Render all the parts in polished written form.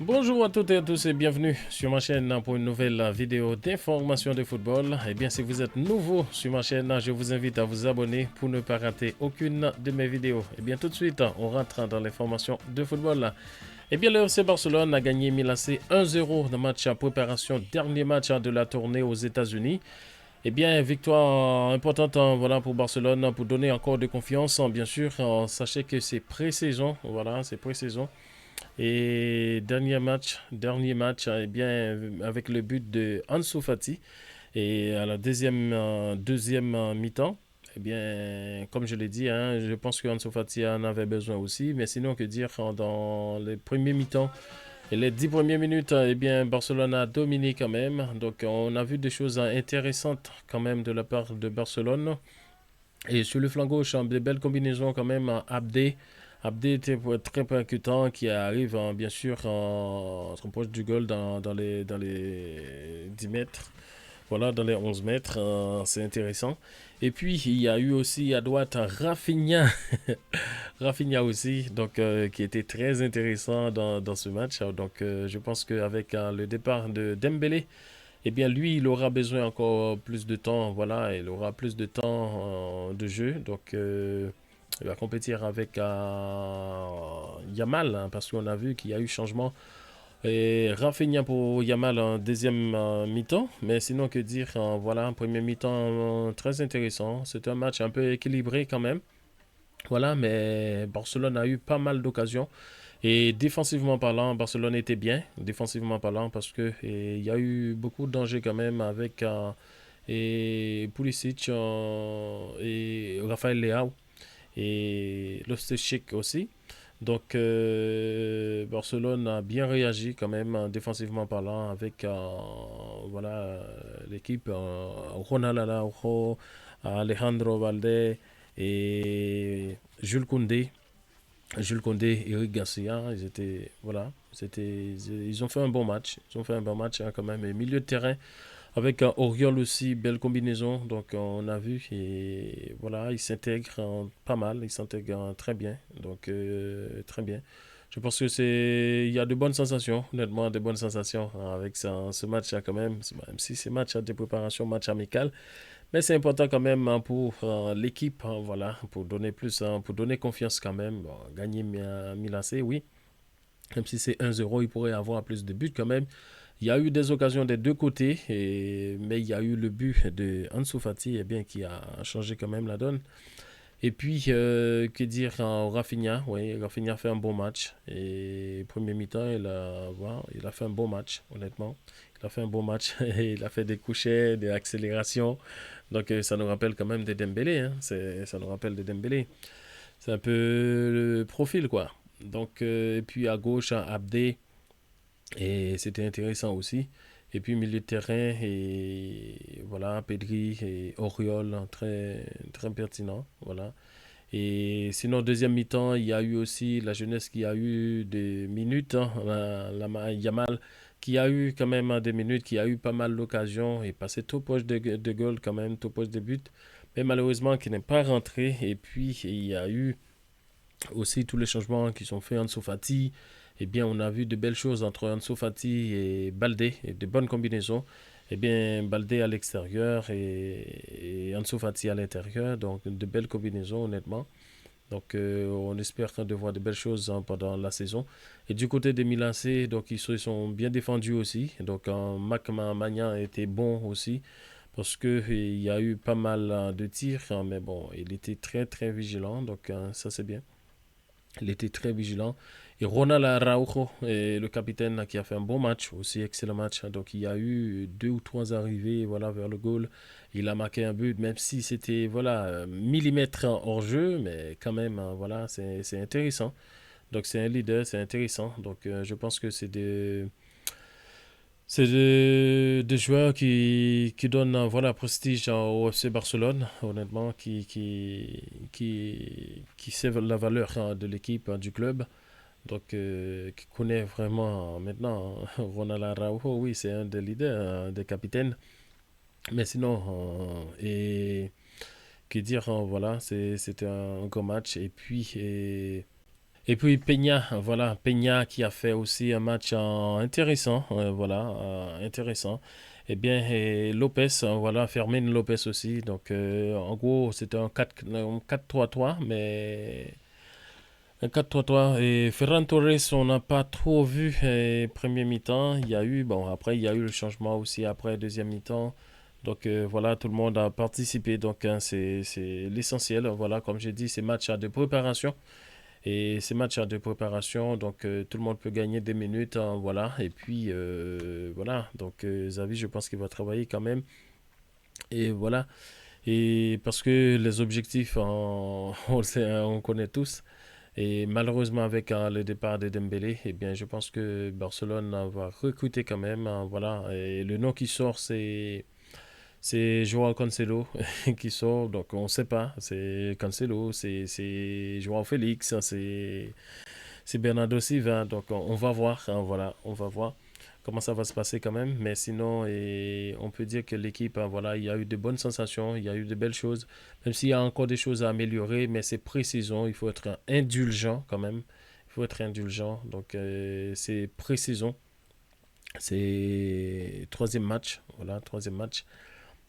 Bonjour à toutes et à tous et bienvenue sur ma chaîne pour une nouvelle vidéo d'information de football. Eh bien, si vous êtes nouveau sur ma chaîne, je vous invite à vous abonner pour ne pas rater aucune de mes vidéos. Eh bien, tout de suite, on rentre dans l'information de football. Eh bien, le FC Barcelone a gagné Milan AC 1-0 dans le match à préparation, dernier match de la tournée aux États-Unis. Eh bien, victoire importante voilà, pour Barcelone pour donner encore de confiance. Bien sûr, sachez que c'est pré-saison. Voilà, c'est pré-saison. Et dernier match, eh bien, avec le but de Ansu Fati. Et à la deuxième mi-temps, eh bien, comme je l'ai dit, hein, je pense que Ansu Fati en avait besoin aussi. Mais sinon, que dire, dans les premiers mi-temps et les 10 premières minutes, eh bien, Barcelone a dominé quand même. Donc, on a vu des choses intéressantes quand même de la part de Barcelone. Et sur le flanc gauche, des belles combinaisons quand même. Abdé était très percutant, qui arrive bien sûr trop proche du goal dans les 10 mètres. Voilà, dans les 11 mètres, c'est intéressant. Et puis, il y a eu aussi à droite Rafinha, Rafinha aussi, donc, qui était très intéressant dans ce match. Donc, je pense qu'avec le départ de Dembélé, eh bien, lui, il aura besoin encore plus de temps. Voilà, il aura plus de temps de jeu. Donc, il va compétir avec Yamal, hein, parce qu'on a vu qu'il y a eu changement. Et Rafinha pour Yamal en deuxième mi-temps. Mais sinon, que dire, voilà, un premier mi-temps très intéressant. C'est un match un peu équilibré quand même. Voilà, mais Barcelone a eu pas mal d'occasions. Et défensivement parlant, Barcelone était bien, défensivement parlant, parce que il y a eu beaucoup de dangers quand même avec Pulisic et Rafael Leao et Loftus-Cheek aussi. Donc, Barcelone a bien réagi quand même défensivement parlant avec voilà, l'équipe Ronald Araujo, Alejandro Valde et Jules Koundé. Jules Condé, Eric Garcia, ils ont fait un bon match. Ils ont fait un bon match hein, quand même. Et milieu de terrain avec Oriol aussi, belle combinaison. Donc on a vu et voilà, il s'intègre pas mal, il s'intègre très bien. Donc très bien. Je pense que il y a de bonnes sensations, honnêtement, de bonnes sensations avec ce match-là quand même. Même si c'est match de préparation, match amical, mais c'est important quand même hein, pour l'équipe, hein, voilà, pour donner plus, hein, pour donner confiance quand même. Bon, gagner Milan C, oui. Même si c'est 1-0, il pourrait avoir plus de buts quand même. Il y a eu des occasions des deux côtés, mais il y a eu le but de Ansu Fati eh bien, qui a changé quand même la donne. Et puis, que dire, Rafinha, oui, Rafinha fait un bon match. Et premier mi-temps, voilà, il a fait un bon match, honnêtement. Il a fait un bon match. Il a fait des couchets, des accélérations. Donc, ça nous rappelle quand même des Dembélé. Hein. Ça nous rappelle des Dembélé. C'est un peu le profil, quoi. Donc, et puis à gauche, Abdé. Et c'était intéressant aussi. Et puis milieu de terrain, et voilà, Pedri et Oriol, hein, très, très pertinent. Voilà. Et sinon, deuxième mi-temps, il y a eu aussi la jeunesse qui a eu des minutes. Hein, Yamal qui a eu quand même des minutes, qui a eu pas mal d'occasions et passé tout proche de goal quand même, tout proche de but. Mais malheureusement, qui n'est pas rentré. Et puis, il y a eu aussi tous les changements qui sont faits en Sofati. Eh bien, on a vu de belles choses entre Ansu Fati et Baldé, et de bonnes combinaisons. Eh bien, Baldé à l'extérieur et Ansu Fati à l'intérieur, donc de belles combinaisons, honnêtement. Donc, on espère de voir de belles choses hein, pendant la saison. Et du côté des Milan C, donc ils se sont bien défendus aussi. Donc, Magnan était bon aussi parce que il y a eu pas mal de tirs, hein, mais bon, il était très très vigilant. Donc, ça c'est bien. Il était très vigilant. Et Ronald Araujo, le capitaine, qui a fait un bon match, aussi excellent match. Donc il y a eu deux ou trois arrivées voilà, vers le goal. Il a marqué un but, même si c'était voilà, millimètre hors jeu, mais quand même, voilà, c'est intéressant. Donc c'est un leader, c'est intéressant. Donc je pense que c'est des joueurs qui donnent voilà, prestige au FC Barcelone, honnêtement, qui savent la valeur de l'équipe, du club. Donc, qui connaît vraiment maintenant Ronald Araujo, oui, c'est un des leaders, des capitaines. Mais sinon, et que dire, voilà, c'était un grand match. Et puis, Et puis Peña, voilà, Peña qui a fait aussi un match intéressant, voilà, intéressant. Eh bien, et Lopez, voilà, Fermin Lopez aussi. Donc, en gros, c'était un 4-3-3, mais un 4-3-3. Et Ferran Torres, on n'a pas trop vu premier mi-temps. Il y a eu, bon, après, il y a eu le changement aussi après deuxième mi-temps. Donc, voilà, tout le monde a participé. Donc, hein, c'est l'essentiel. Voilà, comme j'ai dit, c'est match de préparation. Et ces matchs de préparation, donc tout le monde peut gagner des minutes, hein, voilà. Et puis voilà, donc Xavi, je pense qu'il va travailler quand même. Et voilà. Et parce que les objectifs, on le sait, hein, on connaît tous. Et malheureusement, avec le départ de Dembélé, eh bien, je pense que Barcelone va recruter quand même, hein, voilà. Et le nom qui sort, c'est Joao Cancelo qui sort, donc on ne sait pas. C'est Cancelo, c'est Joao Félix, hein, c'est Bernardo Silva. Donc on va voir, hein, voilà, on va voir comment ça va se passer quand même. Mais sinon, on peut dire que l'équipe, hein, voilà, il y a eu de bonnes sensations, il y a eu de belles choses, même s'il y a encore des choses à améliorer, mais c'est précision, il faut être indulgent quand même. Il faut être indulgent. Donc c'est précision. C'est troisième match, voilà, troisième match.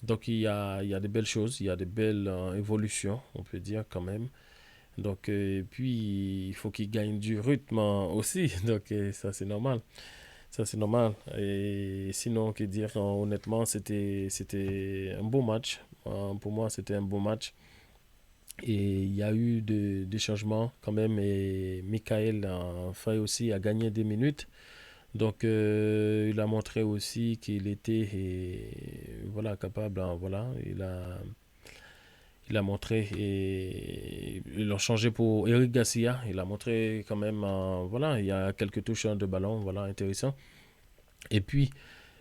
Donc il y a des belles choses, il y a des belles évolutions, on peut dire quand même. Donc, puis, il faut qu'il gagne du rythme aussi. Donc, ça, c'est normal. Ça, c'est normal. Et sinon, que dire, honnêtement, c'était un beau match. Pour moi, c'était un beau match. Et il y a eu des changements quand même. Et Michael Faye aussi a gagné des minutes. Donc, il a montré aussi qu'il était voilà, capable. Hein, voilà, il a montré et ils l'ont changé pour Eric Garcia. Il a montré quand même, voilà, il y a quelques touches de ballon, voilà, intéressant. Et puis,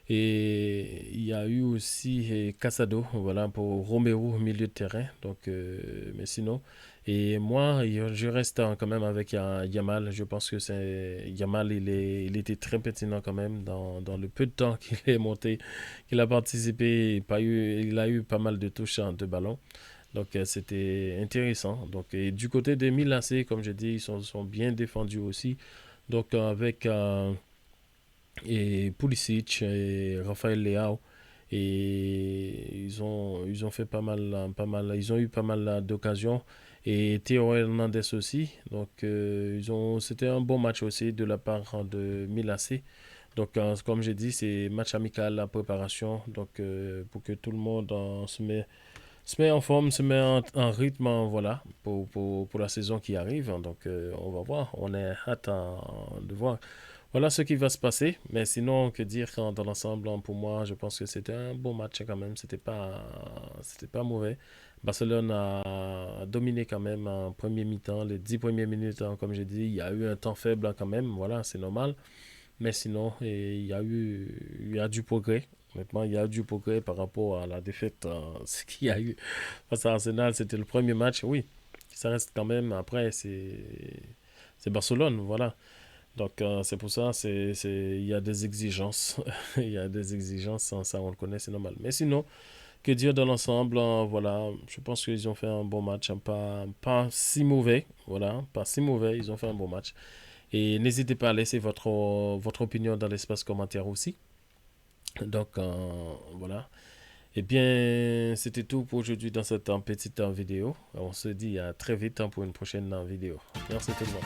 il y a eu aussi Casado, voilà, pour Romero, milieu de terrain. Donc, mais sinon, et moi, je reste quand même avec Yamal. Je pense que c'est Yamal, il était très pertinent quand même dans le peu de temps qu'il est monté, qu'il a participé. Il a eu pas mal de touches de ballon. Donc c'était intéressant. Donc et du côté des Milan AC, comme je dis, sont bien défendus aussi. Donc avec et Pulisic et Rafael Leao et ils ont fait ils ont eu pas mal d'occasions et Théo Hernandez aussi. Donc c'était un bon match aussi de la part de Milan AC. Donc comme j'ai dit, c'est match amical, la préparation. Donc pour que tout le monde se met en forme, se met en rythme, voilà, pour la saison qui arrive. Donc, on va voir. On est hâte de voir. Voilà ce qui va se passer. Mais sinon, que dire dans l'ensemble, pour moi, je pense que c'était un bon match quand même. C'était pas mauvais. Barcelone a dominé quand même en premier mi-temps, les 10 premières minutes, hein, comme j'ai dit. Il y a eu un temps faible hein, quand même. Voilà, c'est normal. Mais sinon, il y a du progrès. Honnêtement, il y a du progrès par rapport à la défaite. Ce qu'il y a eu face à Arsenal, c'était le premier match. Oui, ça reste quand même. Après, c'est Barcelone, voilà. Donc, c'est pour ça, il y a des exigences. Il y a des exigences, hein, ça on le connaît, c'est normal. Mais sinon, que dire dans l'ensemble, voilà, je pense qu'ils ont fait un bon match, hein, pas si mauvais, voilà, pas si mauvais, ils ont fait un bon match. Et n'hésitez pas à laisser votre opinion dans l'espace commentaire aussi. Donc, voilà. Eh bien, c'était tout pour aujourd'hui dans cette petite vidéo. On se dit à très vite pour une prochaine vidéo. Merci tout le monde.